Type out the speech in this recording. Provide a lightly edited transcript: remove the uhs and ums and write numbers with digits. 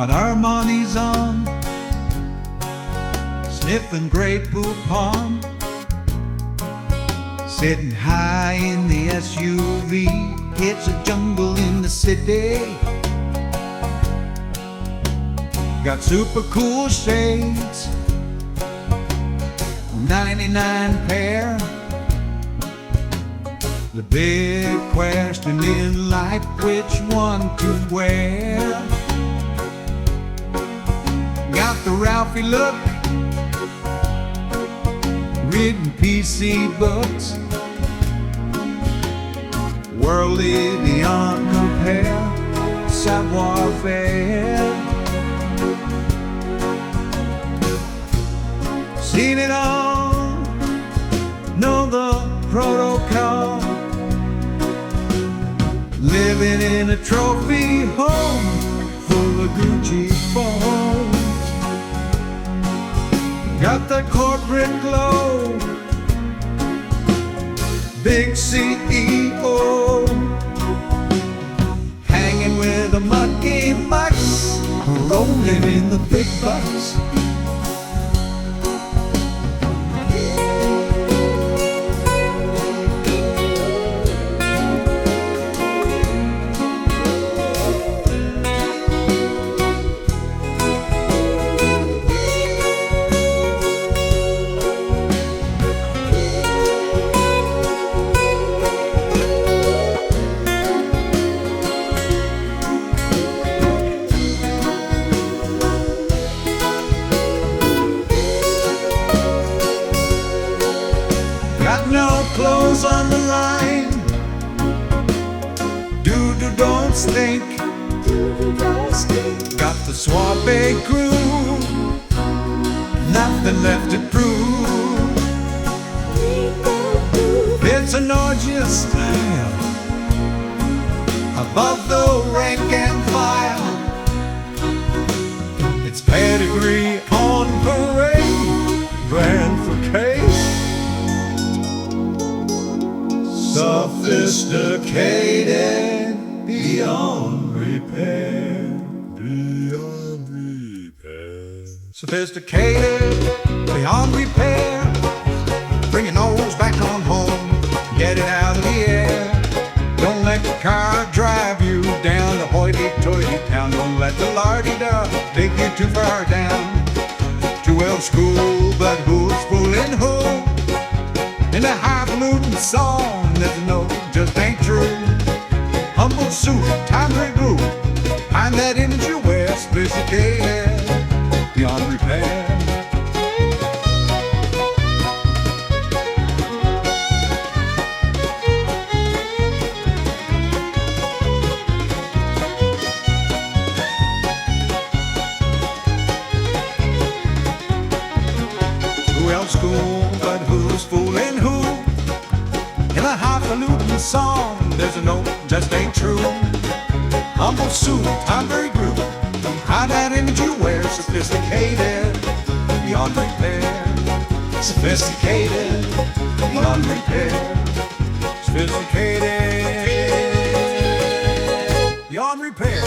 got our money's on, sniffing Great Pool Pond, sitting high in the SUV. It's a jungle in the city. Got super cool shades, 99 pair. The big question in life, which one to wear? Got the Ralphie look, reading PC books, worldly beyond compare, savoir-faire. Seen it all, know the protocol, living in a trophy home full of Gucci phones. Got the corporate glow, big CEO, hanging with the mucky mucks, rolling in the big bucks. Got no clothes on the line, doo-doo don't stink. Got the suave groove, nothing left to prove. It's an orgious style, above the rank and file. It's pedigree on parade, gratification. Sophisticated beyond repair, beyond repair. Sophisticated beyond repair. Bring your nose back on home, get it out of the air. Don't let the car drive you down to hoity-toity town. Don't let the lardy-da take you too far down. Too well schooled, but who's fooling who? In a highfalutin song, there's no just ain't true. Humble suit, timely groove, find that image you wear, sophisticated beyond repair. Who else school, but who's fooling who? In a highfalutin song, there's a note just ain't true. Humble suit, timely groove, hide that image you wear, sophisticated beyond repair. Sophisticated beyond repair. Sophisticated beyond repair.